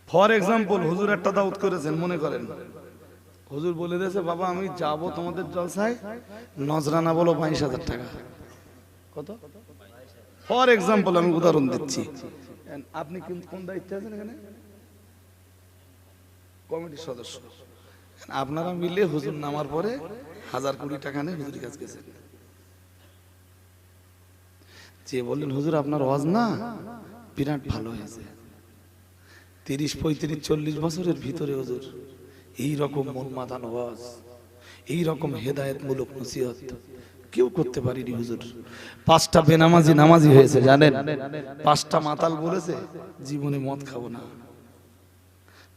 For example হুজুর একটা দাওয়াত করেছেন, মনে করেন হুজুর বলে দিয়েছে বাবা আমি যাব তোমাদের জলসায়, নজরানা বলো 22,000 টাকা। কত? ফর এক্সাম্পল আমি উদাহরণ দিচ্ছি। আপনি কোন দায়িত্বে আছেন এখানে? কমিটির সদস্য। আপনারা মিলে হুজুর নামার পরে 1000 কোটি টাকা নিয়ে হুজুরের কাছে গেছেন, যে বললেন হুজুর আপনার ওয়াজ না বিরাট ভালো হয়েছে, 30, 35, 40 বছরের ভিতরে হুজুর এইরকম মন মাতানো ওয়াজ, এইরকম হেদায়েতমূলক নসিহত কেউ করতে পারেনি হুজুর। 5টা বেনামাজি নামাজি হয়েছে জানেন, 5টা মাতাল বলেছে জীবনে মদ খাবো না,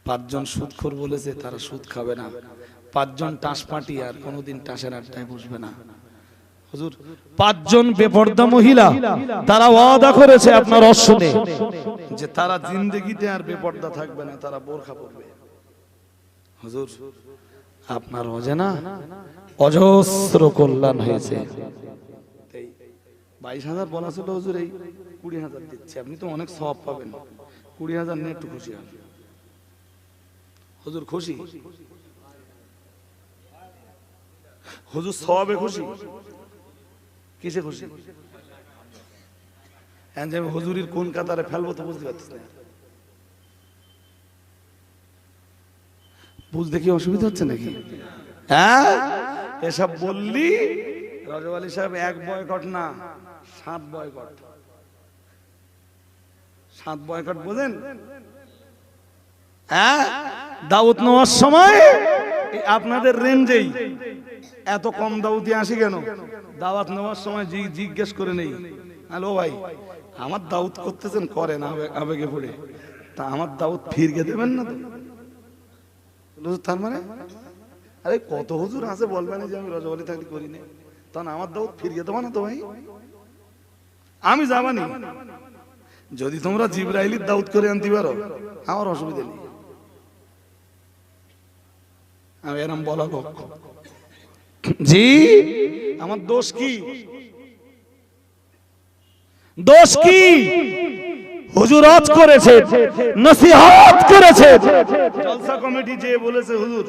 5 জন সুদখোর বলেছে তারা সুদ খাবে না, 5 জন টাসপাটি আর কোনোদিন টাসের আড্ডায় বসবে না। হুজুর 5 জন বেপরদা মহিলা তারা ওয়াদা করেছে আপনার অশ্বনে যে তারা জিন্দেগিতে আর বেপরদা থাকবে না, তারা বোরখা পরবে। হুজুর আপনার অজানা অজস্র কল্যাণ হয়েছে। 22,000 বলা ছিল হুজুর, এই 20,000 দিচ্ছে, আপনি তো অনেক সওয়াব পাবেন, 20,000 নিয়ে একটু খুশি হন। হুজুর খুশি? হুজুর সওয়াবে খুশি? কিসে খুশি? আমি হুজুরির কোন কাতারে ফেলবো তো বুঝতে পারছি না। বুঝতে কি অসুবিধা হচ্ছে নাকি? হ্যাঁ, এসব বললি রজব আলী সাহেব 1 বয়কট না 7 বয়কট। 7 বয়কট বোঝেন? হ্যাঁ, দাওয়াত নেওয়ার সময় আপনাদের রেঞ্জেই এত কম দাওয়াতি আসি কেন? দাওয়াত নেওয়ার সময় জিজ্ঞেস করে নেই, হ্যালো ভাই আমার দাওয়াত করতেছেন করেন আবেগে পড়ে, তা আমার দাওয়াত ফিরকে দেবেন না তো? তার মানে আরে কত হুজুর আছে বলবেন যে আমি রজব আলী থাকলে করি না, তখন আমার দাওয়াত ফিরিয়ে দেবো না তো ভাই? আমি যাবানি, যদি তোমরা জিবরাইলের দাওয়াত করে আনতে পারো আমার অসুবিধা নেই, আমি এরম বলা লোক। জি আমার দোষ কি? দোষ কি? হুজুর আজ করেছে, নসিহত করেছে, জলসা কমিটি যে বলেছে হুজুর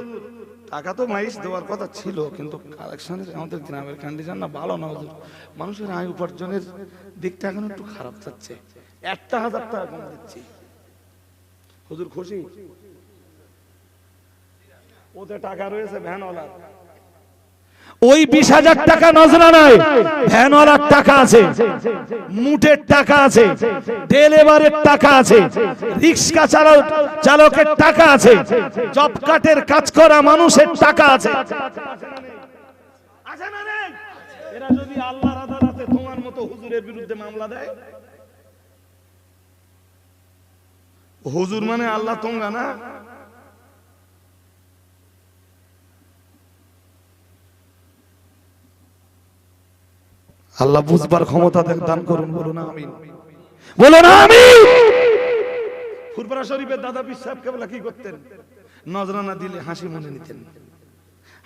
টাকা তো মাইশ দেওয়ার কথা ছিল, কিন্তু কালেকশনের আমাদের গ্রামের কন্ডিশন না ভালো না হুজুর, মানুষের আয় উপার্জনের দিকটা এখন একটু খারাপ যাচ্ছে, 1,000 টাকা কম দিচ্ছি। হুজুর খুশি? ওতে টাকা রয়েছে ভ্যানওয়ালার, ওই 20,000 টাকা নজরানায় ভ্যানওয়ালার টাকা আছে, মুটের টাকা আছে, ডেলিভারির টাকা আছে, রিক্সা চালকের টাকা আছে, জব কার্ডের কাজ করা মানুষের টাকা আছে। আছে না নেই? এরা যদি আল্লাহর আদালতে তোমার মতো হুজুরের বিরুদ্ধে মামলা দেয়, হুজুর মানে আল্লাহ তোমরা না? আল্লাহ বুঝবার ক্ষমতা দান করুন, বলুন আমিন, বলুন আমিন। ফুরফুরা শরীফের দাদা পীর সাহেব কেবলা কি করতেন? নজরানা দিলে হাসি মনে নিতেন,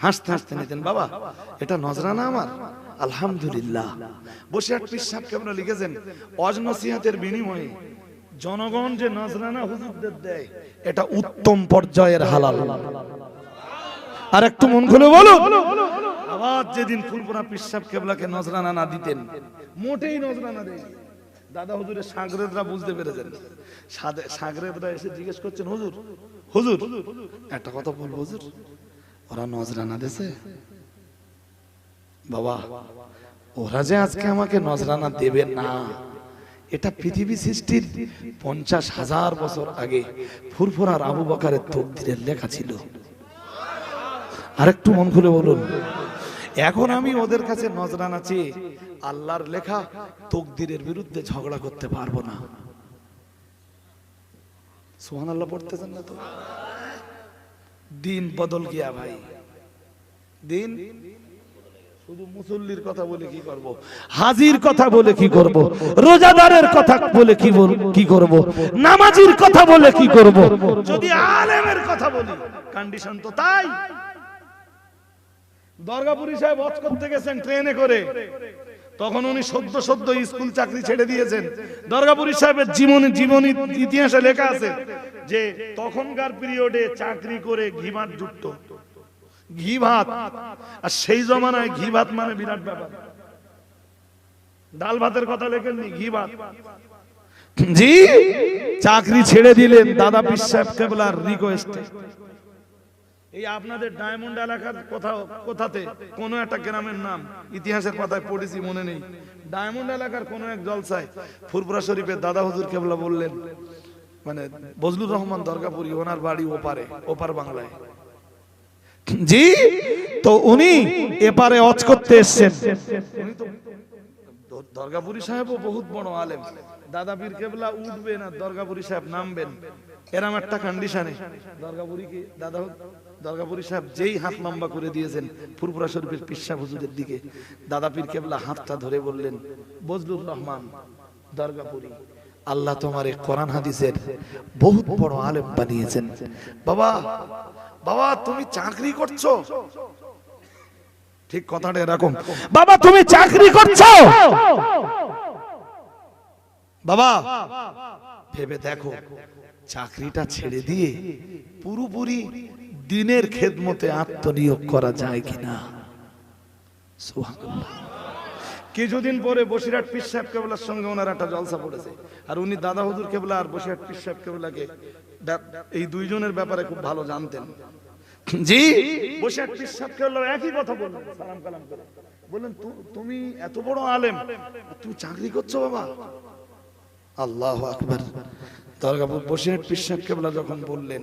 হাসতে হাসতে নিতেন, বাবা এটা নজরানা আমার আলহামদুলিল্লাহ। বসিরহাট পীর সাহেব কেবলা লিখেছেন ওয়াজ নসিহতের বিনিময়ে জনগণ যে নজরানা হুজুরদের দেয় এটা উত্তম পর্যায়ের হালাল। আর একটু মন খুলে বলুন, আবার যেদিন ফুরফুরা পীর সাহেব কেবলাকে নজরানা না দিতেন, মোটেই নজরানা দেয়, দাদা হুজুরের সাগরেদরা বুঝতে পেরেছেন, সাগরেদরা এসে জিজ্ঞেস করছেন হুজুর হুজুর একটা কথা বলবো হুজুর, ওরা নজরানা দেছে বাবা, ওরা যে আজকে আমাকে নজরানা দেবে না, এটা পৃথিবী সৃষ্টির 50,000 বছর আগে ফুরফুরার আবু বকরের তকদিরের লেখা ছিল। আরেকটু মন খুলে বলুন, এখন আমি ওদের কাছে নজরানা চেয়ে আল্লাহর লেখা তকদিরের বিরুদ্ধে ঝগড়া করতে পারবো না। সুবহানাল্লাহ পড়তেছেন না তো? দিন বদল গিয়া ভাই, দিন। শুধু মুসল্লির কথা বলে কি করব, হাজির কথা বলে কি করব, রোজাদারের কথা বলে কি করব, নামাজির কথা বলে কি করব, যদি আলেমের কথা বলি কন্ডিশন তো তাই। দরগাপুরি সাহেব ওয়াজ করতে গেছেন ট্রেনে করে, তখন উনি সদ্য সদ্য স্কুল চাকরি ছেড়ে দিয়েছেন। দরগাপুরী সাহেবের জীবনী ইতিহাসে লেখা আছে যে তখনকার পিরিয়ডে চাকরি করে ঘি ভাত জুটতো, ঘি ভাত। আর সেই জমানায় ঘি ভাত মানে বিরাট ব্যাপার। ডাল ভাতের কথা লেখেননি, ঘি ভাত। জি, চাকরি ছেড়ে দিলেন দাদা পীর সাহেব কেবলার রিকোয়েস্টে। এই আপনাদের ডায়মন্ড এলাকার কোথাতে কোন একটা গ্রামের নাম ইতিহাসের পাতায় পড়েছি, মনে নেই। ডায়মন্ড এলাকার কোন এক জলসায় ফুরফুরা শরীফের দাদা হুজুর কেবলা বললেন, মানে বজলুর রহমান দরগাপুরি, ওনার বাড়ি ওপার বাংলায়। জি, তো উনি এপারে হজ করতে এসেছেন। উনি তো দরগাপুরি সাহেবও বহুত বড় আলেম। দাদা পীর কেবলা উঠবেন আর দরগাপুরি সাহেব নামবেন, এরম একটা কন্ডিশনে দরগাপুরি সাহেব যেই হাত লম্বা করে দিয়েছেন ফুরফুরা শরীফের পীর সাহেব হুজুরের দিকে, দাদা পীর কেবলা হাতটা ধরে বললেন, বজলুর রহমান দরগাপুরি, আল্লাহ তোমার এই কোরআন হাদিসের বহুত বড় আলেম বানিয়েছেন। বাবা বাবা তুমি চাকরি করছো, ঠিক কথাটা এরকম, বাবা তুমি চাকরি করছো, বাবা ভেবে দেখো চাকরিটা ছেড়ে দিয়ে পুরোপুরি দিনের খেদমতে আত্মনিয়োগ করা যায় কিনা। সুবহানাল্লাহ। কিছুদিন পরে বসিরহাট পীর সাহেব কেবলার সঙ্গে ওনার একটা জলসা পড়েছে, আর উনি দাদা হুজুর কেবলা আর বসিরহাট পীর সাহেব কেবলাকে এই দুইজনের ব্যাপারে খুব ভালো জানতেন। জি, বসিরহাট পীর সাহেব কেবলা একই কথা বললেন, সালাম কালাম করে বললেন, তুমি এত বড় আলেম, তুমি চাকরি করছো বাবা। আল্লাহু আকবার। দরগাপুর বসিরহাট পীর সাহেব কেবলা যখন বললেন,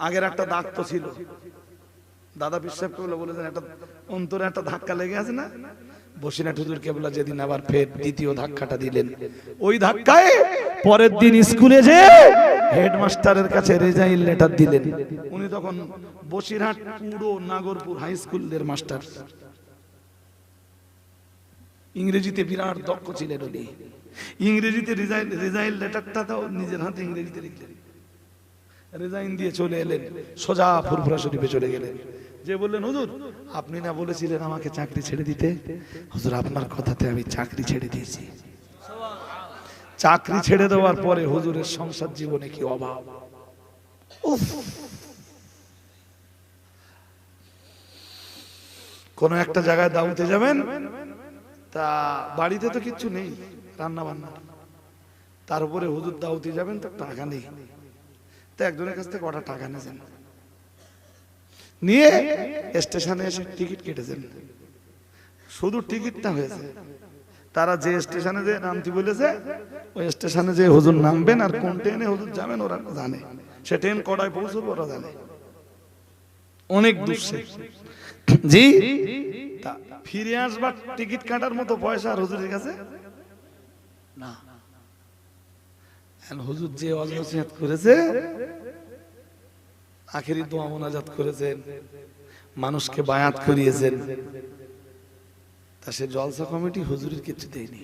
আগের একটা দাগ তো ছিল, দাদা পীর সাহেব কেবলা বলেছেন একটা অন্তরে একটা ধাক্কা লেগে আছে না। বসিরহাট হুজুর কেবলা যেদিন আবার ফের দ্বিতীয় ধাক্কাটা দিলেন, ওই ধাক্কায় পরের দিন স্কুলে যে হেডমাস্টারের কাছে রেজাইন লেটার দিলেন। উনি তখন বসিরহাট পুরো নাগরপুর হাই স্কুলের মাস্টার, ইংরেজিতে বিরাট দক্ষ ছিলেন উনি। ইংরেজিতে রেজাইন লেটারটা তো নিজের হাতে ইংরেজিতে লিখলেন, রেজাইন দিয়ে চলে এলেন, সোজা ফুরফুরা শরীফে চলে গেলেন। যে বললেন, হুজুর আপনি না বলেছিলেন আমাকে চাকরি ছেড়ে দিতে, হুজুর আপনার কথাতে আমি চাকরি ছেড়ে দিয়েছি। চাকরি ছেড়ে দেওয়ার পরে হুজুরের সংসার জীবনে কি অভাব। কোন একটা জায়গায় দাওয়াতে যাবেন, তা বাড়িতে তো কিচ্ছু নেই, রান্না বান্না, তার উপরে হুজুর দাওয়াতে যাবেন তো টাকা নেই। তো একজনের কাছ থেকে কটা টাকা নিয়েছেন, নিয়ে স্টেশনে এসে টিকিট কেটেছেন। শুধু টিকিটটা হয়েছে, তারা যে স্টেশনে যে নামতে বলেছে ওই স্টেশনে যে হুজুর নামবেন আর কোন ট্রেনে হুজুর যাবেন ওরা জানে, সে ট্রেন কটায় পৌঁছবে ওরা জানে, অনেক দূর সে। জি, ফিরে আসবার টিকিট কাটার মতো পয়সা আর হুজুরের কাছে না। হুজুর যে ওয়াজ নসিহত করেছে, আখেরি দোয়া মোনাজাত করেছেন, মানুষকে বায়াত করিয়েছেন, তা সে জলসা কমিটি হুজুরের কিছু দেয়নি।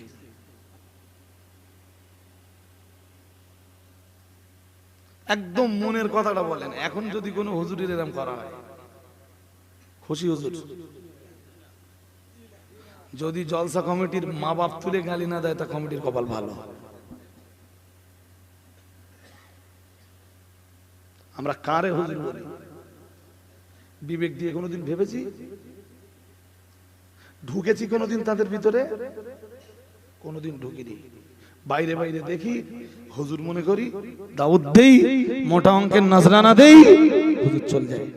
একদম মনের কথাটা বলেন, এখন যদি কোনো হুজুরের এরকম করা হয়, খুশি হুজুর? যদি জলসা কমিটির মা বাপ তুলে গালি না দেয় তা কমিটির কপাল ভালো। আমরা কারে হুজুর বলি? বিবেক দিয়ে কোনোদিন ভেবেছি? ঢুকেছি কোনোদিন তাদের ভিতরে? কোনোদিন ঢুকিনি। বাইরে বাইরে দেখি, হুজুর মনে করি, দাউদ দেই, মোটা অঙ্কের নাজরানা দেই, হুজুর চলে যায়।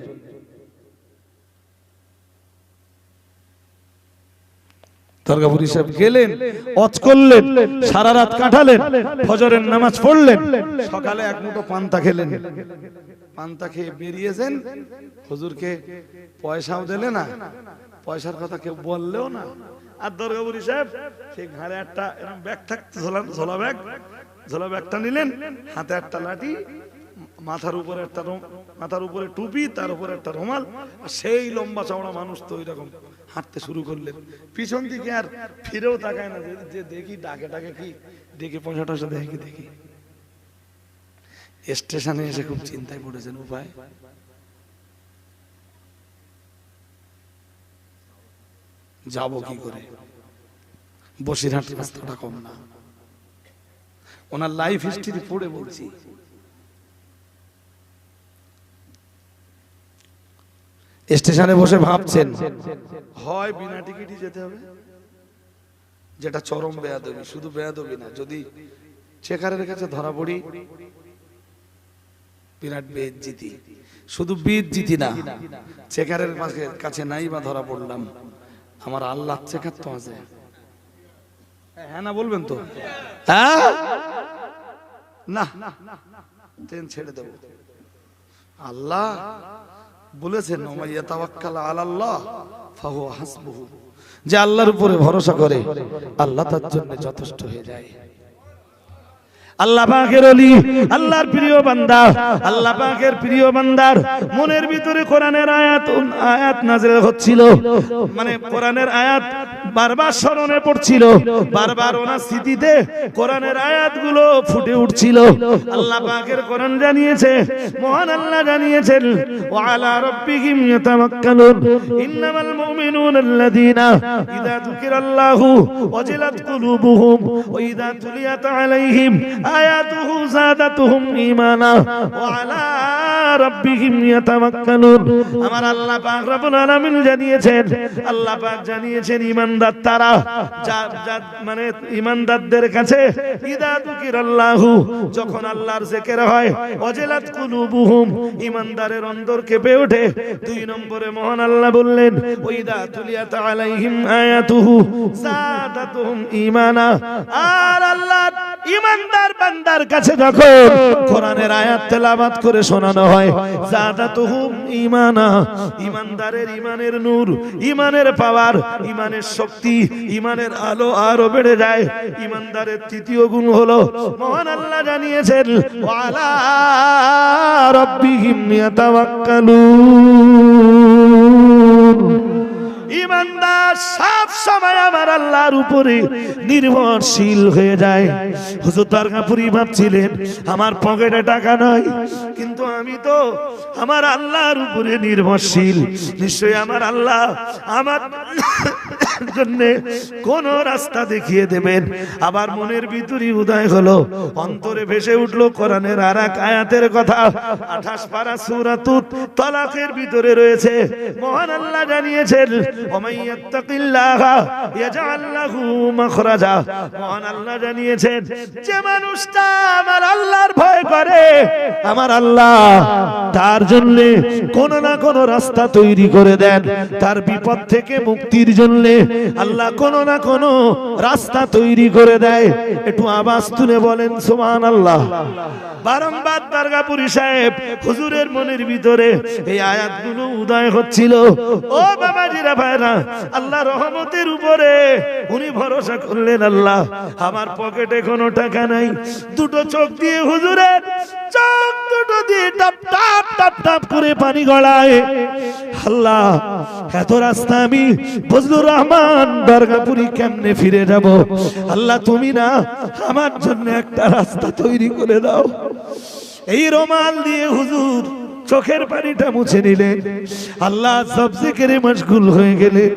দরগাপুরি সাহেব গেলেন, ওয়াজ করলেন, সারা রাত কাটালেন, ফজরের নামাজ পড়লেন, সকালে এক মুঠো পান্তা খেলেন, পান্তা খেয়ে বেরিয়েছেন, হুজুরকে পয়সাও দিলে না, পয়সার কথা কেউ বললেও না। আর দরগাপুরি সাহেব সেই ঘাড়ে একটা এরকম ব্যাগ থাকতো, ঝোলা ব্যাগটা নিলেন, হাতে একটা লাঠি, মাথার উপরে টুপি, তার উপরে একটা রুমাল, সেই লম্বা চওড়া মানুষ তো ওইরকম হাঁটতে শুরু করলেন। পিছন দিকে আর ফিরেও তাকায় না, যে দেখি ডাকে কি, ডেকে পয়সা টয়সা দেখি। স্টেশনে এসে খুব চিন্তায় পড়েছেন, উপায় যাব কি করে। বসিরহাট রাস্তাটা কম না। ওনার লাইফ হিস্ট্রি পড়ে বলছি। স্টেশনে বসে ভাবছেন হয় বিনা টিকিটই যেতে হবে, যেটা চরম বেয়াদবি, শুধু বেয়াদবি না, যদি চেকারের কাছে ধরা পড়ি বিরাট বেইজ্জতি, শুধু বেইজ্জতি না, চেকারের কাছে নাই বা ধরা পড়লাম, আমার আল্লাহ চেকার তো আছে। হ্যাঁ না বলবেন তো? হ্যাঁ না, ট্রেন ছেড়ে দেব। আল্লাহ বলেছেন ওমাইয়া তাওয়াক্কাল আলাল্লাহ ফাহুয়া হাসবুহু, যে আল্লাহর উপরে ভরসা করে আল্লাহ তার জন্য যথেষ্ট হয়ে যায়। আল্লাহ পাকের ওলি, আল্লাহর প্রিয় বান্দা, আল্লাহ পাকের প্রিয় বান্দার মনের ভিতরে কোরআনের আয়াত নাযিল হচ্ছিল, মানে কোরআনের আয়াত বারবার স্মরণে পড়ছিল, বারবার ওনার স্মৃতিতে কোরআনের আয়াতগুলো ফুটে উঠছিল। আল্লাহ পাকের কোরআন জানিয়েছে, মহান আল্লাহ জানিয়েছেন, ওয়া আলা রাব্বিহিম ইয়াতাওয়াক্কালুন, ইন্নামাল মুমিনুনা আল্লাযীনা ইযা যুকিরাল্লাহু ওয়াজিলাত কুলুবুহুম ওয়া ইযা তুলিয়াত আলাইহিম আয়াতুহু যাদাতুহুম ঈমানা ওয়া আলা রাব্বিহিম ইয়াতাওয়াক্কালুন। আমার আল্লাহ পাক রব্বুল আলামিন জানিয়েছেন, আল্লাহ পাক জানিয়েছেন ঈমানদার তারা, মানে ঈমানদারদের কাছে ইযা যুকিরাল্লাহু, যখন আল্লাহর জিকির হয়, ওয়াজিলাত কুলুবুহুম, ঈমানদারের অন্তর কেঁপে ওঠে। দুই নম্বরে মহান আল্লাহ বললেন, ওয়া ইযা তুলিয়াত আলাইহিম আয়াতুহু যাদাতুহুম ঈমানা, আর আল্লাহ ঈমানদার বান্দার কাছে যখন কোরআনের আয়াত তেলাওয়াত করে শোনানো হয়, যাদাতুহুম ঈমানা, ঈমানদারের ঈমানের নূর, ঈমানের পাওয়ার, ঈমানের শক্তি, ঈমানের আলো আরো বেড়ে যায়। ঈমানদারের তৃতীয় গুণ হলো, মহান আল্লাহ জানিয়েছেন, ওয়া আলা রাব্বিহিম ইয়াতাওয়াক্কালুন। ঈমানদার সব সময় আমার আল্লাহর উপরে নির্ভরশীল হয়ে যায়। হুজুর দরগাপুরি ভাবছিলেন আমার পকেটে টাকা নাই, কিন্তু আমি তো আমার আল্লাহর উপরে নির্ভরশীল, নিশ্চয়ই আমার আল্লাহ আমার জন্য কোন রাস্তা দেখিয়ে দেবেন। আবার মনের ভিতরে উদয় হলো, অন্তরে ভেসে উঠলো কোরআনের আরেক আয়াতের কথা, 28 পারা সূরাতুত তালাকের ভিতরে রয়েছে। মহান আল্লাহ জানিয়েছেন, ওমাইয়াত্তাকিল্লাহা ইয়াজআল লাহু মাখরাজা। মহান আল্লাহ জানিয়েছেন, যে মানুষটা আমার আল্লাহর ভয় করে, আমার আল্লাহ তার জন্য কোন না কোন রাস্তা তৈরি করে দেন। তার বিপদ থেকে মুক্তির জন্য আল্লাহ কোন না কোন রাস্তা তৈরি করে দেয়। একটু আওয়াজ তুলে বলেন সুবহানাল্লাহ। বারংবার দরগাপুরি সাহেব হুজুরের মনের ভিতরে এই আয়াতগুলো উদয় হচ্ছিল। ও বাবাজিরা ভাইরা, আল্লাহ রহমতের উপরে উনি ভরসা করলেন, আল্লাহ আমার পকেটে কোনো টাকা নাই, দুটো চোখ দিয়ে হুজুরের চোখ দুটো দিয়ে টপ টপ টপ টপ করে পানি গড়ায়। আল্লাহ এত রাস্তা আমি ফজলুর রহমান দরগাপুরি কেমনে ফিরে যাব? আল্লাহ তুমি না আমার জন্য একটা রাস্তা তৈরি করে দাও। এই রুমাল দিয়ে হুজুর চোখের পানিটা মুছে নিলেন। আল্লাহ সব জিকিরে মশগুল হয়ে গেলেন,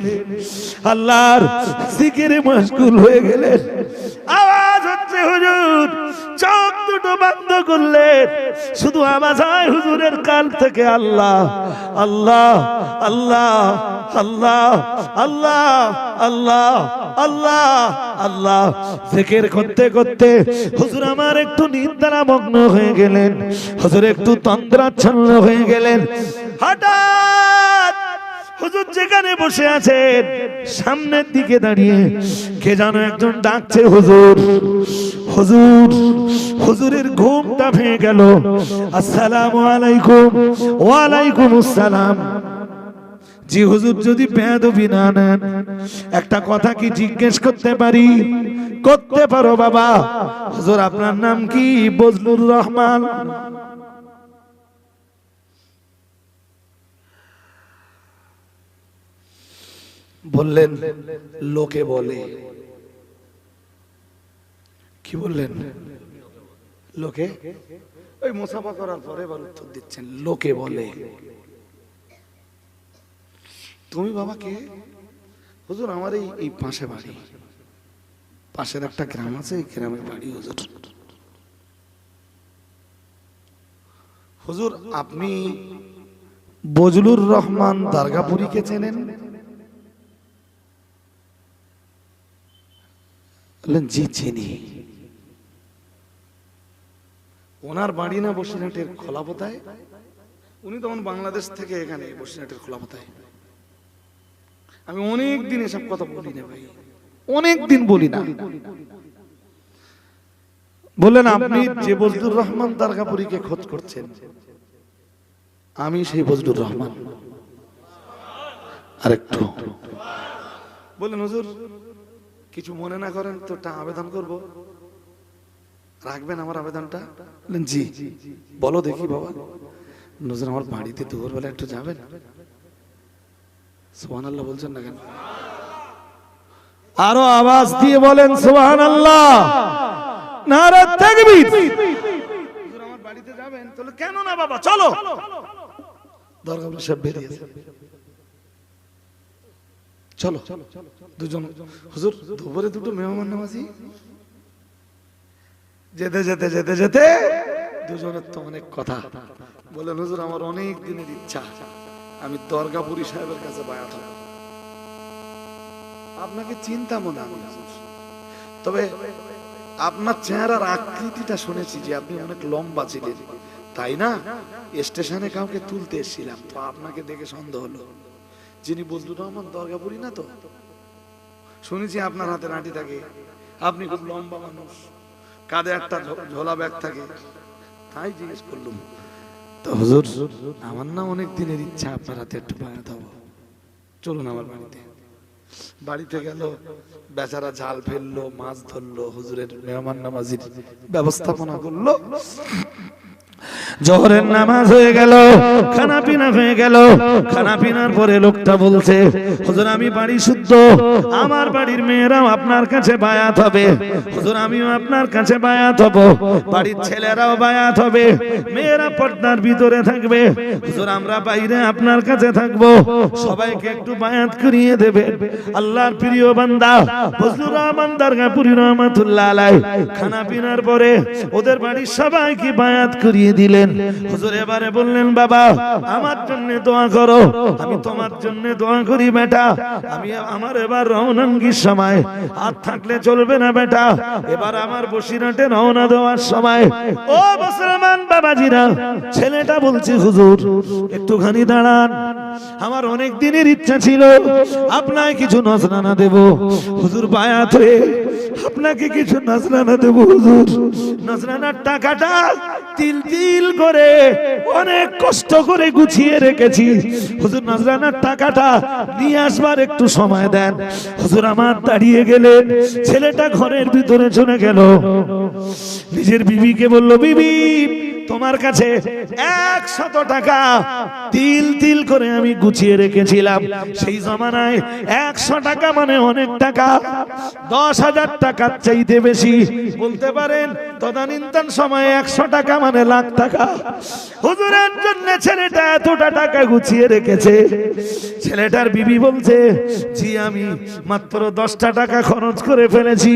আল্লাহর জিকিরে মশগুল হয়ে গেলেন। আওয়াজ হচ্ছে হুজুর চোখ দুটো বন্ধ করলেন, শুধু আওয়াজ হয় হুজুরের কান থেকে, আল্লাহ আল্লাহ আল্লাহ আল্লাহ আল্লাহ আল্লাহ আল্লাহ আল্লাহ। জিকির করতে করতে হুজুর আমার একটু নিদ্রা মগ্ন হয়ে গেলেন, হুজুর একটু তন্দ্রাচ্ছন্ন হয়ে গেলেন। হঠাৎ হুজুর যেখানে বসে আছেন সামনের দিকে দাঁড়িয়ে কে যেন একজন ডাকছে, হুজুর হুজুর। হুজুরের ঘুমটা ভেঙে গেল। আসসালামু আলাইকুম। ওয়া আলাইকুম আসসালাম। জি হুজুর, যদি বেয়াদবি না নেন একটা কথা কি জিজ্ঞেস করতে পারি? করতে পারো বাবা। হুজুর আপনার নাম কি? ফজলুর রহমান। বললেন লোকে বলে। কি বললেন? লোকে, ওই মুসাফা করার পরে এবার উত্তর দিচ্ছেন, লোকে বলে। তুমি বাবা কে? হুজুর আমার এই পাশে বাড়ি। পাশের একটা গ্রাম আছে, এই গ্রামে বাড়ি হুজুর। হুজুর আপনি বজলুর রহমান দারগাপুরীকে চেনেন? বললেন জি চিনি। ওনার বাড়ি না বসিরহাটের খোলাপোতায়? উনি তখন বাংলাদেশ থেকে এখানে বসিরহাটের খোলাপোতায়। আমি অনেক দিন এসব কথা বলি না ভাই, অনেক দিন বলি না। বললেন আপনি যে বজলুর রহমান দারগাপুরীকে খোঁজ করছেন, আমি সেই বজলুর রহমান। আরেকটু বললেন হুজুর কিছু মনে না করেন তো একটা আবেদন করব, রাখবেন আমার আবেদনটা? বললেন জি বলো দেখি বাবা। হুজুর আমার বাড়িতে দুপুরবেলা একটু যাবেন। সুবহানাল্লাহ বলছেন না কেন? আরো আওয়াজ দিয়ে বলেন সুবহানাল্লাহ, নারে তাকবীর। হুজুর আমার বাড়িতে যাবেন? তাহলে কেন না বাবা চলো। দরগাপুরি সাহেব বেরিয়েছে, চলো দুজন। হুজুর দুপুরে দুটো মেহমান নামাজি। যেতে যেতে যেতে যেতে দুজনের তো অনেক কথা। বলেন হুজুর আমার অনেক দিনের ইচ্ছা, আমি দরগাপুরি সাহেবের কাছে বায়াত হব। আপনাকে চিন্তাম না আমি, তবে আপনার চেহারার আকৃতিটা শুনেছি যে আপনি অনেক লম্বা ছিলেন, তাই না? স্টেশনে কাউকে তুলতে এসেছিলাম, তো আপনাকে দেখে সন্দেহ হলো যিনি বজলুর রহমান দরগাপুরি না তো? শুনেছি আপনার হাতে লাঠি থাকে, আপনি খুব লম্বা মানুষ, কাঁধে একটা ঝোলা ব্যাগ থাকে, তাই জিজ্ঞেস করলাম। তো হুজুর আমার না অনেক দিনের ইচ্ছা আপনার হাতে একটু বায়াত হব, চলুন আমার বাড়িতে। বাড়িতে গেল, বেচারা জাল ফেললো, মাছ ধরলো, হুজুরের মেহমান নামাজির ব্যবস্থাপনা করলো। জোহরের নামাজ হয়ে গেল, খানা পিনা হয়ে গেল। খানা পিনার পরে লোকটা বলছে হুজুর আমি বাড়ি শুদ্ধ, আমার বাড়ির মেয়েরাও আপনার কাছে বায়াত হবে। হুজুর আমিও আপনার কাছে বায়াত হব, বাড়ির ছেলেরাও বায়াত হবে, মেয়েরা পর্দার ভিতরে থাকবে। হুজুর আমরা বাইরে আপনার কাছে থাকবো, সবাইকে একটু বায়াত করিয়ে দেবে। আল্লাহর প্রিয় বান্দা বজলুর রহমান দারগাপুরী রহমাতুল্লাহ আলাইহি খানা পিনার পরে ওদের বাড়ির সবাইকে বায়াত করিয়ে দিলেন। হুজুর এবারে বললেন বাবা আমার জন্য দোয়া করো। আমি তোমার জন্য দোয়া করি বেটা, আমি আমার এবার রওনাঙ্গির সময় হাত থাকলে চলবে না বেটা, এবার আমার বসিরহাটে রওনা দেওয়ার সময়। ও মুসলমান বাবাজিরা, ছেলেটা বলছে হুজুর একটুখানি দাঁড়ান, আমার অনেক দিনের ইচ্ছা ছিল আপনাকে কিছু নজরানা দেব। হুজুর বায়াত হয়ে আপনাকে কিছু নজরানা দেব হুজুর। নজরানার টাকাটা তিল তিল করে অনেক কষ্ট করে গুছিয়ে রেখেছি হুজুর, নজরানার টাকাটা নিয়ে আসবার একটু সময় দেন। হুজুর আমার দাঁড়িয়ে গেলেন, ছেলেটা ঘরের ভিতরে চলে গেল, নিজের বিবিকে বলল বিবি তোমার কাছে 100 টাকা তিল তিল করে আমি গুছিয়ে রেখেছিলাম। সেই জমানায় 100 টাকা মানে অনেক টাকা, 10,000 টাকার চাইতে বেশি বলতে পারেন। তদানীন্তন সময়ে 100 টাকা মানে লাখ টাকা। হুজুরের জন্য ছেলেটা এতটা টাকা গুছিয়ে রেখেছে। ছেলেটার বিবি বলছে জি আমি মাত্র 10টা টাকা খরচ করে ফেলেছি,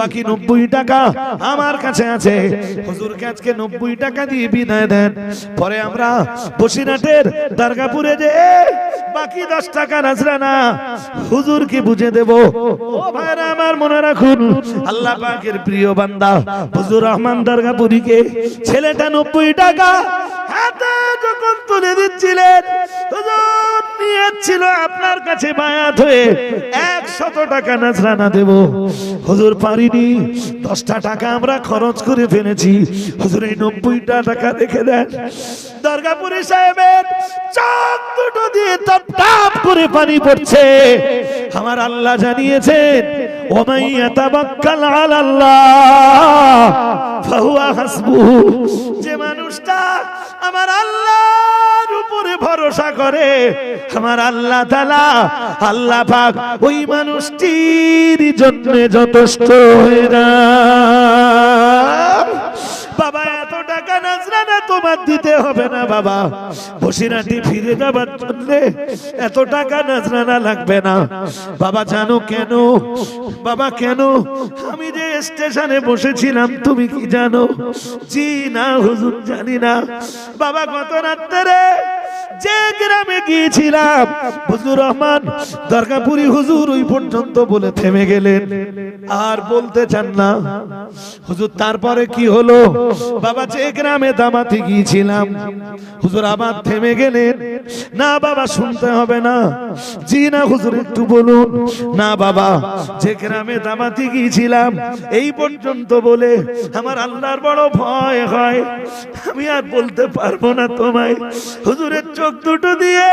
বাকি 90 টাকা আমার কাছে আছে। হুজুরকে আজকে 90 টাকা দিয়ে বিদায় দেন, পরে আমরা বসিরহাটের দারগাপুরে যে বাকি 10 টাকা নজরানা হুজুরকে বুঝে দেব। ও ভাইরা আমার মনে রাখুন, আল্লাহ পাকের প্রিয় বান্দা বজলুর রহমান দারগাপুরীকে ছেলেটা 90 টাকা হাতে যখন তুলে দিচ্ছিলেন, হুজুর নিয়েছিল আপনার কাছে বায়াত হয়ে 100 টাকা নজরানা দেব। হুজুর পারিনি, 10টা টাকা আমরা খরচ করে ফেলেছি। হুজুর এই 90টা টাকা রেখে দেন। দারগাপুরী সাহেবের চোখ দুটো দিয়ে টপ টপ করে পানি পড়ছে। আমার আল্লাহ জানিয়েছেন ওমাই ইয়াতাওয়াক্কাল আলাল্লাহ ফাহুয়া হাসবুহু, যে মানুষটা আমার আল্লাহর উপরে ভরসা করে আমার আল্লাহ তাআলা আল্লাহ পাক ওই মানুষটির জন্য যথেষ্ট হয়ে যায়। বাবা এত টাকা নজরানা তোমার দিতে হবে না বাবা, বসিরহাটে ফিরে যাবার জন্য এত টাকা নজরানা লাগবে না বাবা। জানো কেন বাবা, কেন? আমি যে স্টেশনে বসেছিলাম তুমি কি জানো? জি না হুজুর, জানি না বাবা। গত রাত্রে যে গ্রামে গিয়েছিলাম হুজুর রহমান দরগাপুরি হুজুর ওই পর্যন্ত বলে থেমে গেলেন, আর বলতে চান না হুজুর। তারপরে কি হলো বাবা? যে গ্রামে দামাতে গিয়েছিলাম হুজুর আবার থেমে গেলেন। না বাবা, শুনতে হবে না। জি না হুজুর, একটু বলুন না বাবা। যে গ্রামে দামাতে গিয়েছিলাম এই পর্যন্ত বলে আমার আল্লাহর বড় ভয় হয়, আমি আর বলতে পারবো না তোমায়। হুজুরের চোখ দুটো দিয়ে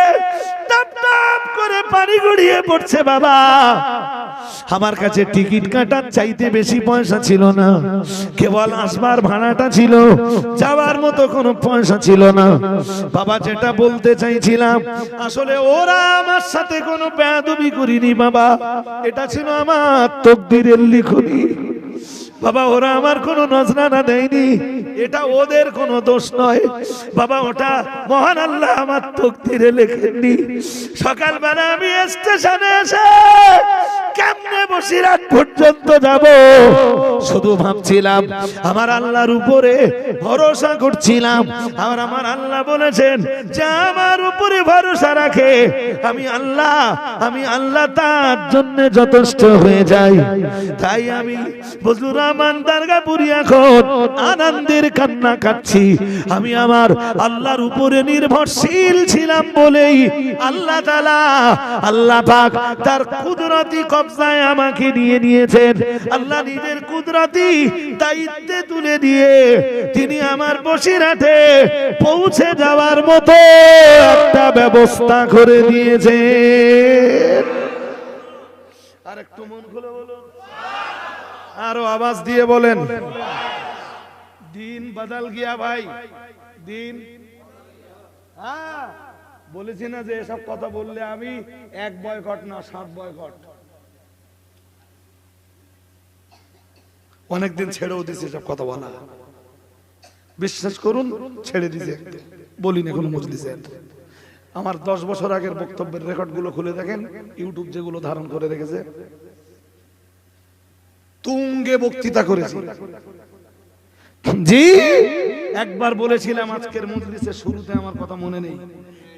টপ টপ করে পানি গড়িয়ে পড়ছে বাবা। আমার কাছে টিকিট কাটার চাইতে বেশি পয়সা ছিল না, কেবল আসবার ভাড়াটা ছিল, যাওয়ার মতো কোনো পয়সা ছিল না বাবা। যেটা বলতে চাইছিলাম, আসলে ওরা আমার সাথে কোনো বেয়াদবি করিনি বাবা, এটা ছিল আমার তকদিরের লিখনি বাবা। ওরা আমার কোনো নজরানা দেয়নি, এটা ওদের কোনো দোষ নয় বাবা, ওটা মহান আল্লাহ আমার তকদিরে লেখেননি। সকালবেলা আমি স্টেশনে এসে কেমনে বসিরহাট পর্যন্ত যাব শুধু ভাবছিলাম, আমার আল্লাহর উপরে ভরসা করছিলাম। আর আমার আল্লাহ বলেছেন যে আমার উপরে ভরসা রাখে আমি আল্লাহ তার জন্য যথেষ্ট হয়ে যাই। তাই আমি হুজুর রহমান দরগাপুরি এখন আনন্দের কান্না কাটছি। আমি আমার আল্লাহর উপরে নির্ভরশীল ছিলাম বলেই আল্লাহ তাআলা, আল্লাহ পাক তার কুদরতি কবজায় আমাকে নিয়ে নিয়েছেন। আল্লাহ নিজের কুদরতি দায়িত্বে তুলে দিয়ে তিনি আমার বসিরহাটে পৌঁছে যাওয়ার মতো একটা ব্যবস্থা করে দিয়েছেন। আর একটু মন খুলে বলুন, আরো আওয়াজ দিয়ে বলেন, দিন বদল গিয়া ভাই, দিন। হ্যাঁ, বলেছি না যে এসব কথা বললে আমি এক বয়কট না 7 বয়কট। অনেকদিন ছেড়েও দিয়েছি সব কথা বলা, বিশ্বাস করুন ছেড়ে দিয়েছি, বলি না কোনো মজলিসে। আমার 10 বছর আগের বক্তব্যের রেকর্ড গুলো খুলে দেখেন, ইউটিউব যেগুলো ধারণ করে রেখেছে, তুঙ্গে বক্তৃতা করেছি। জি, একবার বলেছিলাম আজকের মজলিসের শুরুতে, আমার কথা মনে নেই,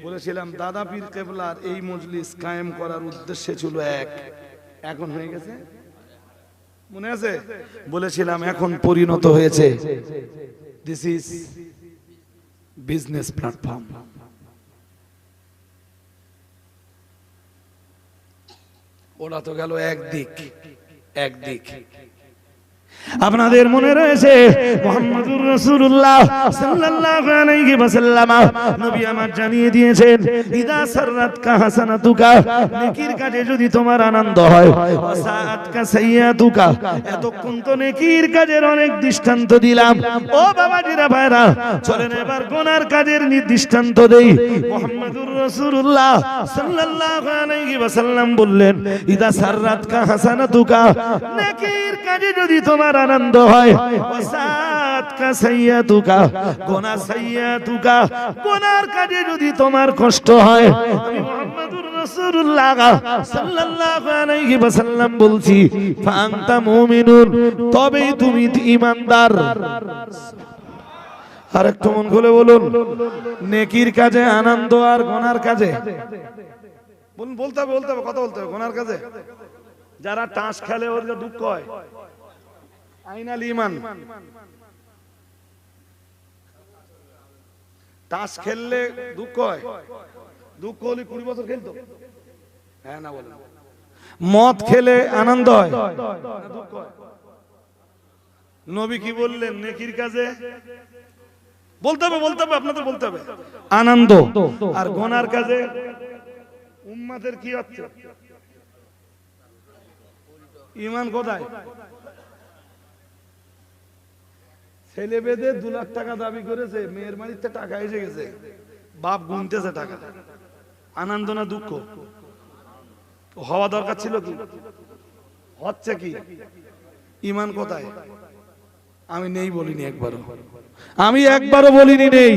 বলেছিলাম দাদা পীর কেবলার এই মজলিস কায়েম করার উদ্দেশ্য ছিল এক, এখন হয়ে গেছে, মনে আছে? বলেছিলাম এখন পরিণত হয়েছে দিস ইজ বিজনেস প্ল্যাটফর্ম। ওরা তো গেল একদিক। আপনাদের মনে রয়েছে মুহাম্মদুর রাসূলুল্লাহ সাল্লাল্লাহু আলাইহি ওয়াসাল্লাম নবী আমার জানিয়ে দিয়েছেন, ইদা সাররাতকা হাসানাতুকা, নেকির কাজে যদি তোমার আনন্দ হয়, ওয়াসাআতকা সাইয়াতুকা, এতক্ষণ তো নেকির কাজের অনেক দৃষ্টান্ত দিলাম, ও বাবাজিরা ভাইরা চলেন এবার গুনার কাজের দৃষ্টান্ত দেই। মুহাম্মদুর রাসূলুল্লাহ সাল্লাল্লাহু আলাইহি ওয়াসাল্লাম বললেন, ইদা সাররাতকা হাসানাতুকা, নেকির কাজে যদি তোমার আনন্দ হয়, ওয়াসাআতকা সাইয়াতুকা, গুনার কাজে যদি তোমার কষ্ট হয়, আমি মুহাম্মদুর রাসূলুল্লাহ সাল্লাল্লাহু আলাইহি ওয়াসাল্লাম বলছি, ফাআনতা মুমিনুন, তবেই তুমি ঈমানদার। আর একটু মন খুলে বলুন, নেকির কাজে আনন্দ আর গুনার কাজে, বলতে হবে কথা বলতে হবে। গুনার কাজে যারা টাস খেলে ওদের দুঃখ হয়, আইনাল ঈমান, টাস খেললে দুঃখ হয়, দুঃখ হলে 20 বছর খেলতো, হ্যাঁ না বলেন? মদ খেলে আনন্দ হয় না দুঃখ হয়? নবী কি বললেন? নেকির কাজে বলতে হবে আপনাদের বলতে হবে আনন্দ, আর গুনার কাজে উম্মতের কি হচ্ছে? ঈমান কোথায়? ছেলে বেঁধে 2 লাখ টাকা দাবি করেছে, মেয়ের বাড়িতে টাকা এসে গেছে, বাপ গুনতেছে টাকা, আনন্দ না দুঃখ? হওয়া দরকার ছিল কি? হচ্ছে কি? ঈমান কোথায়? আমি নেই বলিনি একবারও, আমি একবারও বলিনি নেই।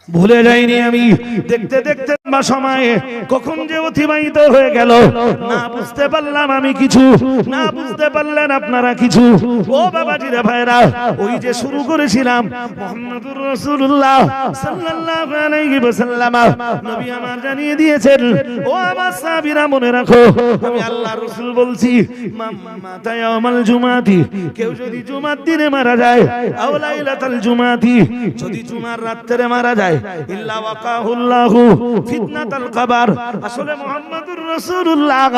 ভুলে যাইনি আমি। দেখতে দেখতে বা সময়ে কখন যে অতিবাহিত হয়ে গেল না বুঝতে পারলাম আমি কিছু, না বুঝতে পারলেন আপনারা কিছু। ও বাবাজিরা ভাইরা, ওই যে শুরু করেছিলাম মুহাম্মদুর রাসূলুল্লাহ সাল্লাল্লাহু আলাইহি ওয়াসাল্লাম, নবী আমার জানিয়ে দিয়েছেন, ও আমার সাহাবীরা মনে রাখো, আমি আল্লাহর রাসূল বলছি, মাতা ইয়াউমাল জুমাতি, কেউ যদি জুমার দিনে মারা যায়, আও লাইলাতাল জুমাতি, যদি জুমার রাতে মারা যায়, ইল্লা ওয়াকাহুল্লাহু ফিতনাতাল কবর। আসলে মুহাম্মদুর রাসূলুল্লাহ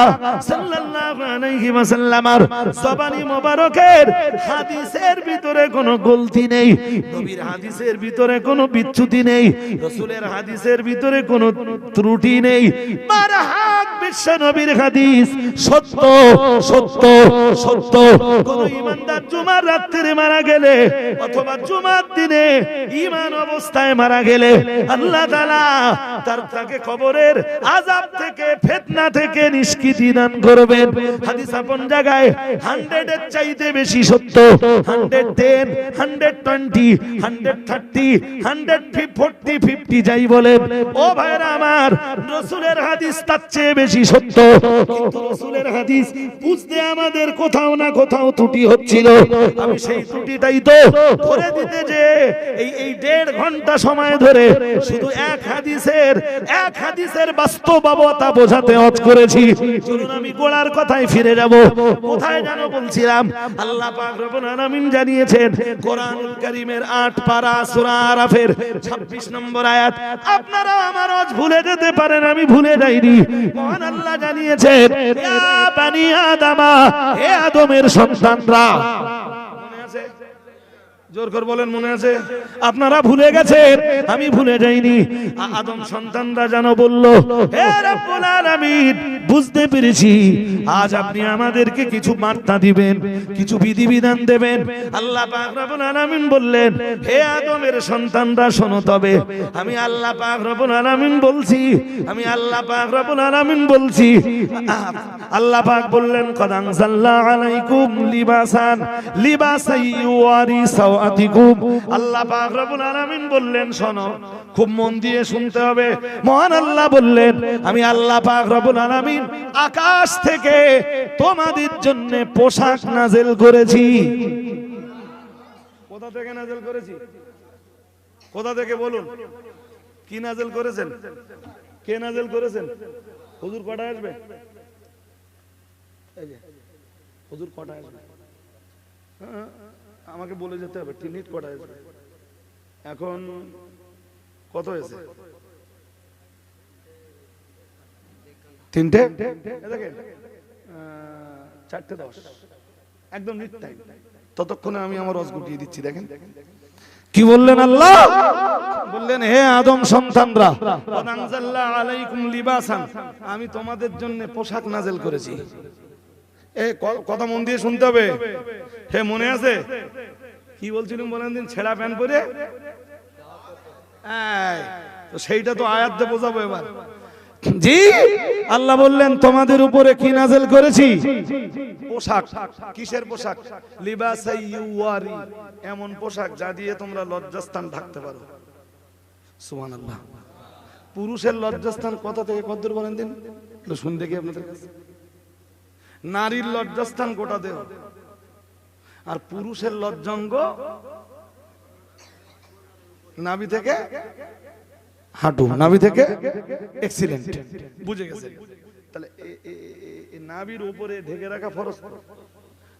সাল্লাল্লাহু আলাইহি ওয়াসাল্লামের জবানি মোবারকের হাদিসের ভিতরে কোনো গলতি নেই, নবীর হাদিসের ভিতরে কোনো বিচ্যুতি নেই, রাসূলের হাদিসের ভিতরে কোনো ত্রুটি নেই। বারহাক বিশ্ব নবীর হাদিস সত্য সত্য সত্য। কোন ঈমানদার জুমার রাতে মারা গেলে অথবা জুমার দিনে ঈমান অবস্থায় মারা গেলে আল্লাহ তাআলা তাকে কবরের আযাব থেকে, ফিতনা থেকে নিষ্কৃতি দান করবেন। হাদিস আপন জায়গায় 100 এর চাইতে বেশি সত্য। 110, 120, 130, 140, 50 যাই বলেন, ও ভাইরা আমার, রাসূলের হাদিস তার চেয়ে বেশি সত্য। কিন্তু রাসূলের হাদিস বুঝতে আমাদের কোথাও না কোথাও ত্রুটি হচ্ছিল। আমি সেই ত্রুটিটাই তো ধরে দিতে যে এই 1.5 ঘন্টা সময় ধরে শুধু এক হাদিসের বাস্তবতা বোঝাতে হজ করেছি। চলুন আমি গোড়ার কথায় ফিরে যাব। কোথায় যেন বলছিলাম, আল্লাহ পাক রব্বুল আলামিন জানিয়েছেন কোরআনুল কারীমের 8 পারা সূরা আরাফের 26 নম্বর আয়াত। আপনারা আমার হজ ভুলে যেতে পারেন, আমি ভুলে যাইনি। মহান আল্লাহ জানিয়েছেন, ইয়া বানি আদমা, হে আদমের সন্তানরা। মনে আছে? জোর করে বলেন, মনে আছে? আপনারা ভুলে গেছেন, আমি ভুলে যাইনি। আদম সন্তানরা যেন বলল, হে রব্বুল আলামিন, বুঝতে পেরেছি আজ আপনি আমাদেরকে কিছু বার্তা দিবেন, কিছু বিধিবিধান দেবেন। আল্লাহ পাক রব্বুল আলামিন বললেন, হে আদমের সন্তানরা শোনো, তবে আমি আল্লাহ পাক রব্বুল আলামিন বলছি, আমি আল্লাহ পাক রব্বুল আলামিন বলছি। আল্লাহ পাক বললেন, কদ আনজালনা আলাইকুম লিবাসান লিবাসাই ইউয়ারি সাওআতিকুম। আল্লাহ পাক রব্বুল আলামিন বললেন, শোনো, খুব মন দিয়ে শুনতে হবে। মহান আল্লাহ বললেন, আমি আল্লাহ পাক রব্বুল আলামিন আকাশ থেকে তোমাদের জন্য পোশাক নাযিল করেছি। কোথা থেকে নাযিল করেছি? কোথা থেকে বলুন? কি নাযিল করেছেন? কে নাযিল করেছেন? হুজুর কটা আসবে? এই যে হুজুর কটা আসবে? আমাকে বলে যেতে হবে টিনিট কটা আসবে। এখন কত হয়েছে? 3টে? দেখেন 4:10 একদম নিট টাইম। ততক্ষণে আমি আমার রস গুটিয়ে দিচ্ছি। দেখেন কি বললেন আল্লাহ? বললেন, হে আদম সন্তানরা, আনজালনা আলাইকুম লিবাসান, আমি তোমাদের জন্য পোশাক নাযিল করেছি। এই কথা মন দিয়ে শুনতে হবে। হে মনে আছে কি বলছিলাম বলেন দিন? ছেঁড়া প্যান্ট পরে, তো সেইটা তো আয়াত দিয়ে বোঝাবো এবার। জি, আল্লাহ বললেন তোমাদের উপরে কি নাযিল করেছি? পোশাক। কিসের পোশাক? লিবাসাই ইউয়ারি, এমন পোশাক যা দিয়ে তোমরা লজ্জাস্থান ঢাকতে পারো। সুবহানাল্লাহ। পুরুষের লজ্জাস্থান কোথা থেকে কতদূর বলেন দিন, শুন দেখি আপনাদের কাছে। নারীর লজ্জাস্থান গোটা দেহ, আর পুরুষের লজ্জাঙ্গ নাভি থেকে হাঁটু, নাভি থেকে এক্সিলেন্ট। বুঝে গেছে? তাহলে এই নাভির উপরে ঢেকে রাখা ফরজ।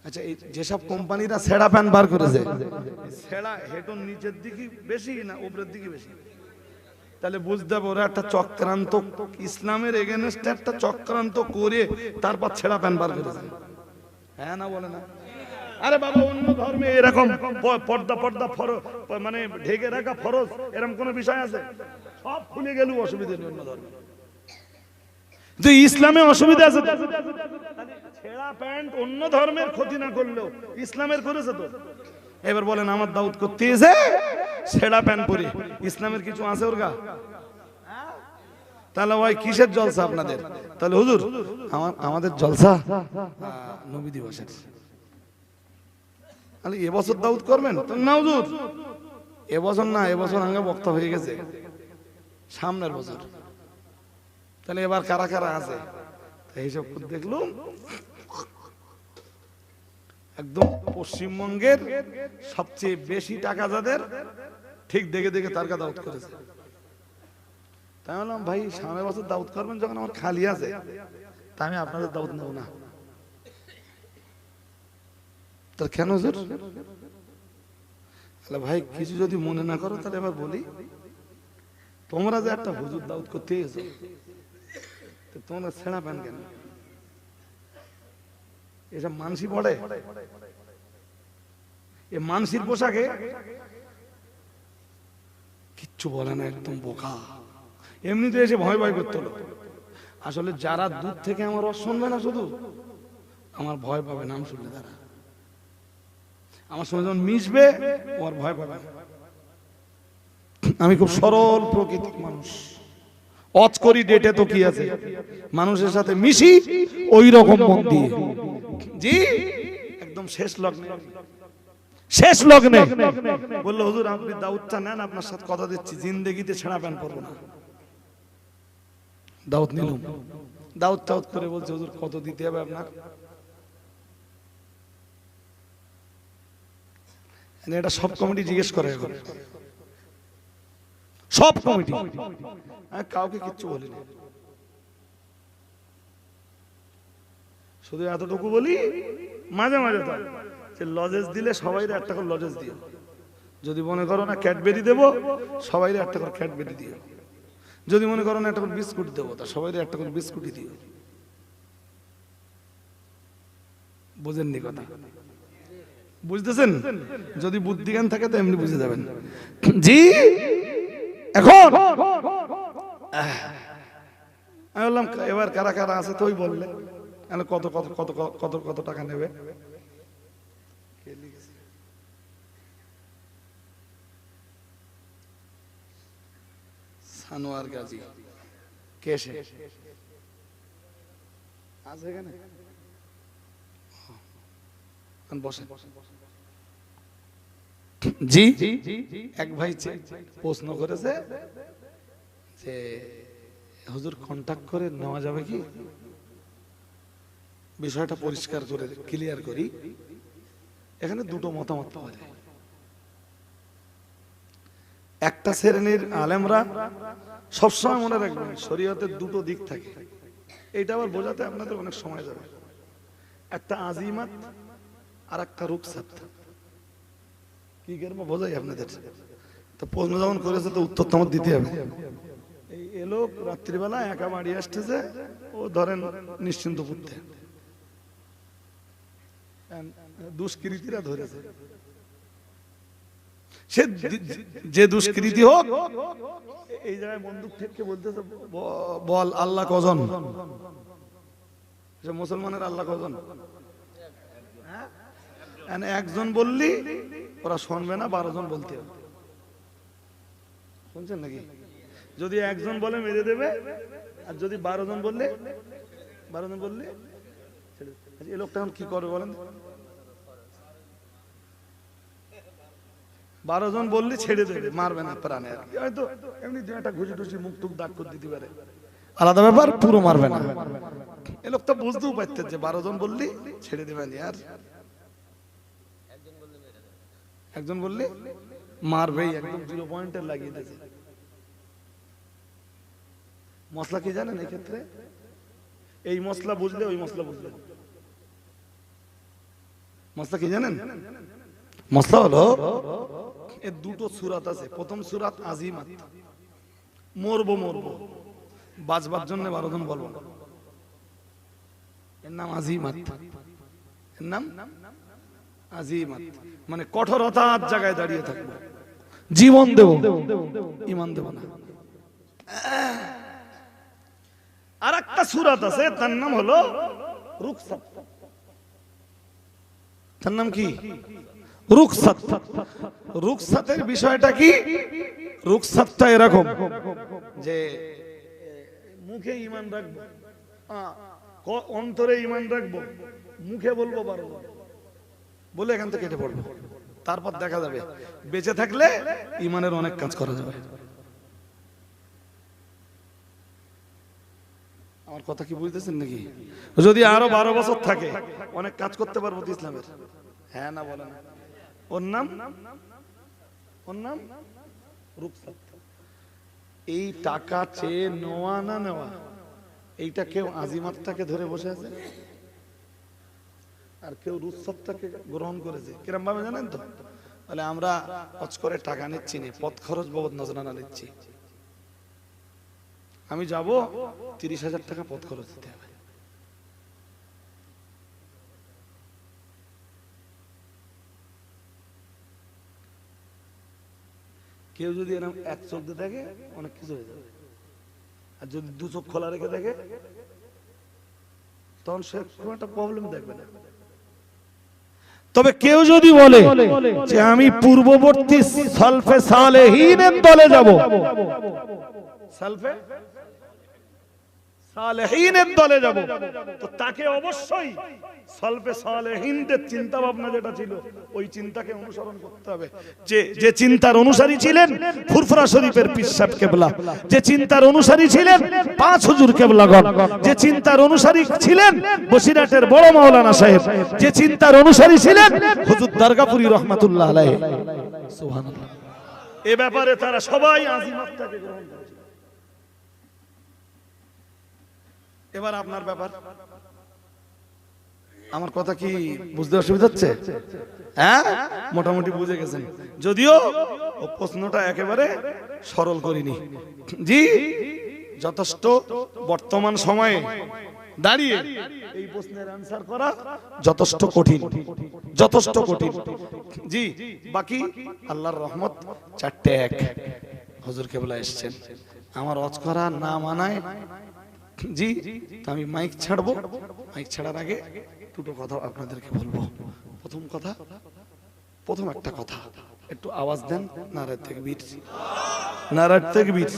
আচ্ছা, এই যেসব কোম্পানিরা ছেঁড়া প্যান্ট বার করেছে, ছেঁড়া হেঁটুর নিচের দিকে বেশি না উপরের দিকে বেশি? তাহলে বুঝতে হবে ওরা একটা চক্রান্ত, ইসলামের এগেনস্টে একটা চক্রান্ত করে তারপর ছেঁড়া প্যান্ট বার করেছে। হ্যাঁ না বলে না? আরে বাবা, অন্য ধর্মে এরকম পর্দা মানে ঢেকে রাখা ফরজ, এরকম কোন বিষয় আছে? সব খুলে গেল, অসুবিধা নেই অন্য ধর্মে। যে ইসলামে অসুবিধা আছে? ছেঁড়া প্যান্ট অন্য ধর্মের ক্ষতি না করলেও ইসলামের করেছে তো। এবার বলেন, আমার দাউদ করতে এসে ছেঁড়া প্যান্ট পরে ইসলামের কিছু আছে ওর গা? তাহলে ভাই কিসের জলসা আপনাদের? তাহলে হুজুর আমাদের জলসা নবী দিবসের। তাহলে এবছর দাউদ করবেন না হুজুর? এবছর না, এবছর আগে বক্তা হয়ে গেছে, সামনের বছর। তাহলে এবার কারা কারা আছে এইসব দেখলুম। একদম পশ্চিমবঙ্গের সবচেয়ে বেশি টাকা যাদের, ঠিক দেখে দেখে তার দাউদ করেছে। তাই বললাম ভাই সামনের বছর দাউদ করবেন যখন আমার খালি আছে, তা আমি আপনাদের দাউদ নেব না। তার কেন হুজুর? ভাই কিছু যদি মনে না করো তাহলে এবার বলি, তোমরা যে একটা হুজুর দাউদ করতে এসো, তোমরা ছেঁড়া প্যান কেন? এসব মানসি পড়ে, এ মানসির পোশাকে কিচ্ছু বলে না, একদম বোকা। এমনিতে এসে ভয় ভয় করতে হলো। আসলে যারা দূর থেকে আমার রস শুনবে না, শুধু আমার ভয় পাবে নাম শুনলে, তারা আমার সঙ্গে যখন মিশবে আমার ভয় পাবে না। আমি খুব সরল প্রকৃতির মানুষ, অজ করি ডেটে তো কি আছে, মানুষের সাথে মিশি ওই রকম মন দিয়ে। জি একদম শেষ লগ্নে, শেষ লগ্নে বললো হুজুর আপনি দাউদটা নেন, আপনার সাথে কথা দিচ্ছি জিন্দেগিতে ছেঁড়া প্যান্ট পরবো না। দাউদ নিলাম, দাউদ টাউদ করে বলছে হুজুর কত দিতে হবে আপনার? এটা সব কমিটি জিজ্ঞেস করে, এখন সব কমিটি, কাউকে কিচ্ছু বলিনি, শুধু এতটুকু বলি মাঝে মাঝে তো লজেস দিলে সবাই একটা করে লজেস দিও। যদি মনে করো না ক্যাডবেরি দেবো, সবাই একটা করে ক্যাডবেরি দিও। যদি মনে করো না একটা করে বিস্কুট দেবো, তা সবাই একটা করে বিস্কুটই দিও। বুঝেননি কথা? বুঝতেছেন? যদি বুদ্ধি জ্ঞান থাকে তো এমনি বুঝে যাবেন। জি এখন আমি বললাম এবার কারা কারা আছে তো বললে কত কত কত কত কত টাকা নেবে? সানোয়ার গাজী কেসে আছে এখানে, বসে। জি এক ভাই প্রশ্ন করেছে যে হুজুর কন্টাক্ট করে নেওয়া যাবে কি? বিষয়টা পরিষ্কার করে ক্লিয়ার করি। এখানে দুটো মতামত পাওয়া যায়। একটা শ্রেণীর আলেমরা সবসময় মনে রাখবেন শরীয়তের দুটো দিক থাকে, এটা আবার বোঝাতে আপনাদের অনেক সময় যাবে। একটা আজিমাত আর একটা রুকসাত। কি করবো বোঝাই আপনাদের? তো প্রশ্ন যখন করেছে তো উত্তর তো আমার দিতে হবে। এই এলো রাত্রিবেলা একা বাড়ি আসতেছে, ও ধরেন নিশ্চিন্ত পড়তে, দুষ্কৃতীরা ধরেছে। সে যে দুষ্কৃতি হোক, এই জায়গায় বন্দুক থেকে বলতেছে বল আল্লাহ কজন? মুসলমানের আল্লাহ কজন? একজন বললি ওরা শুনবে না, 12 জন বলতে হবে। শুনছেন নাকি? যদি একজন বলে মেরে দেবে, আর যদি 12 জন বললে 12 জন বললে এই লোকটা এখন কি করবে বলেন? 12 জন বললে ছেড়ে দেবে, মারবে না প্রাণে। হয়তো এমনি একটা ঘুষি টুসি মুখ টুক দাগ করে দিতে পারে, আলাদা ব্যাপার, পুরো মারবে না। এই লোকটা বুঝতেও পারতেন যে 12 জন বললি ছেড়ে দেবেন, আর একজন বললে মারবেই, একদম 0 পয়েন্টে লাগিয়ে দিয়েছে। মশলা কি জানেন? এই ক্ষেত্রে এই মশলা বুঝলে ওই মশলা বুঝলে। মশলা কি জানেন? মশলা হলো এর দুটো সূরাত আছে। প্রথম সূরাত আজিমাত, মরবো মরবো, বাঁচবার জন্য 12 জন বলবো, এর নাম আজিমাত। এর নাম আজিমাত, মানে কঠোরতার জায়গায় দাঁড়িয়ে থাকবো, জীবন দেব, ঈমান দেব না। আর একটা সূরাত আছে, তার নাম হলো রুকসাত। তার নাম কি? রুকসাত। রুকসাতের বিষয়টা কি? রুকসাতটা এরকম যে মুখে ঈমান রাখবো, অন্তরে ঈমান রাখবো, মুখে বলবো পারবো, বলে এখান থেকে কেটে পড়বো। তারপর দেখা যাবে বেঁচে থাকলে ঈমানের অনেক কাজ করা যাবে। আমার কথা কি বুঝতেছেন নাকি? যদি আরো 12 বছর থাকে অনেক কাজ করতে পারবো তো ইসলামের। হ্যাঁ না বলেন? ওর নাম রূপসাত। এই টাকা চেয়ে নেওয়া না নেওয়া, এইটা কেউ আজিমাতটাকে ধরে বসে আছে, আর কেউ রূপসাতটাকে গ্রহণ করেছে। কিরম ভাবে জানেন তো? তাহলে আমরা খরচ করে টাকা নিচ্ছি না, পথ খরচ বাবদ নজরানা নিচ্ছি। আমি যাব 30,000 টাকা পথ খরচ দিতে হবে। কেউ যদি এরকম এক চোখ দিয়ে দেখে অনেক কিছু হয়ে যাবে, আর যদি 2 চোখ খোলা রেখে দেখে তখন সে কোনো একটা প্রবলেম দেখবে না। তবে কেউ যদি বলে যে আমি পূর্ববর্তী সালফে সালেহীনের দলে যাব, সালফে সালেহীনের দলে যাব, তো তাকে অবশ্যই সালফে সালেহীনদের চিন্তা ভাবনা যেটা ছিল ওই চিন্তাকে অনুসরণ করতে হবে। যে চিন্তার অনুসারী ছিলেন ফুরফুরা শরীফের পীর সাহেব কেবলা, যে চিন্তার অনুসারী ছিলেন 5 হুজুর কেবলাগণ, যে চিন্তার অনুসারী ছিলেন বসিরহাটের বড় মাওলানা সাহেব, যে চিন্তার অনুসারী ছিলেন হুজুর দারগাপুরি রহমাতুল্লাহ আলাইহি। সুবহানাল্লাহ। এ ব্যাপারে তারা সবাই আজিমাতটাকে গ্রহণ করেছে। এবার আপনার ব্যাপার। আমার কথা কি বুঝতে অসুবিধা হচ্ছে? হ্যাঁ, মোটামুটি বুঝে গেছেন, যদিও ও প্রশ্নটা একেবারে সরল করিনি। জি, যথেষ্ট বর্তমান সময়ে দাঁড়িয়ে এই প্রশ্নের অ্যানসার করা যথেষ্ট কঠিন, যথেষ্ট কঠিন। জি, বাকি আল্লাহর রহমত 4টে 1 হুজুর কেবলা এসেছেন। আমার ওয়াজ করা না মানায় জি, তো আমি মাইক ছাড়বো। মাইক ছাড়ার আগে দুটো কথা আপনাদেরকে বলবো। প্রথম একটা কথা, একটু আওয়াজ দেন। নারে তাকবীর, নারে তাকবীর।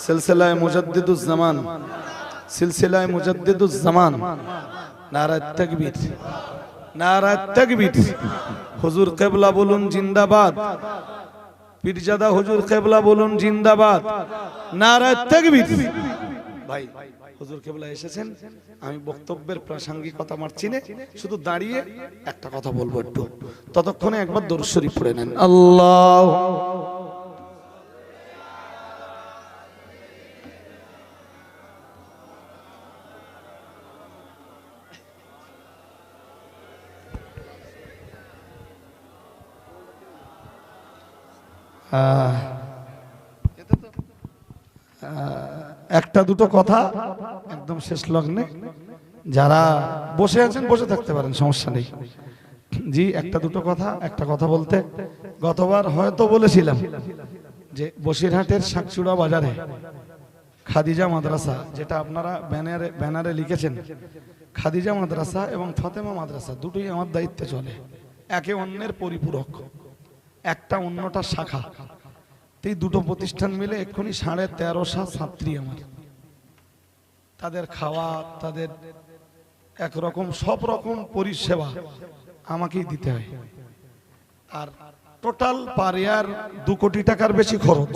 সিলসিলায়ে মুজাদ্দিদুজ জামান, সিলসিলায়ে মুজাদ্দিদুজ জামান, নারে তাকবীর, নারে তাকবীর। হুজুর কেবলা বলুন জিন্দাবাদ, পীরজাদা হুজুর কেবলা বলুন জিন্দাবাদ, নারে তাকবীর। ভাই, হুজুর কেবলা এসেছেন, আমি বক্তব্যের প্রাসঙ্গিকতা মারছি না, শুধু দাঁড়িয়ে একটা কথা বলবো। একটু ততক্ষণে একবার দরুদ শরীফ পড়ে নেন। আল্লাহ একটা দুটো কথা একদম শেষ লগ্নে, যারা বসে আছেন বসে থাকতে পারেন, সমস্যা নেই। জি, একটা দুটো কথা, একটা কথা বলতে, গতবার হয়তো বলেছিলাম যে বসিরহাটের শাকচুড়া বাজারে খাদিজা মাদ্রাসা, যেটা আপনারা ব্যানারে লিখেছেন, খাদিজা মাদ্রাসা এবং ফাতেমা মাদ্রাসা দুটোই আমার দায়িত্বে চলে, একে অন্যের পরিপূরক, একটা অন্যটার শাখা। এই দুটো প্রতিষ্ঠান মিলে এক্ষুনি 1350 ছাত্রী আমার। তাদের খাওয়া, তাদের একরকম সব রকম পরিষেবা আমাকেই দিতে হয়। আর টোটাল পার ইয়ার 2 কোটি টাকার বেশি খরচ।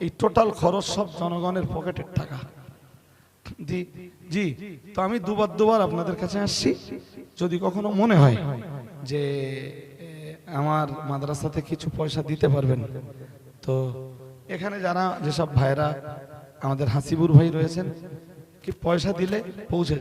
এই টোটাল খরচ সব জনগণের পকেটের টাকা। জি, তো আমি দুবার আপনাদের কাছে আসছি। যদি কখনো মনে হয় যে আমার মাদ্রাসাতে কিছু পয়সা দিতে পারবেন, তো এখানে যারা যেসব ভাইরা আমাদের হাসিবুর ভাই রয়েছেন, কি পয়সা দিলে পৌঁছে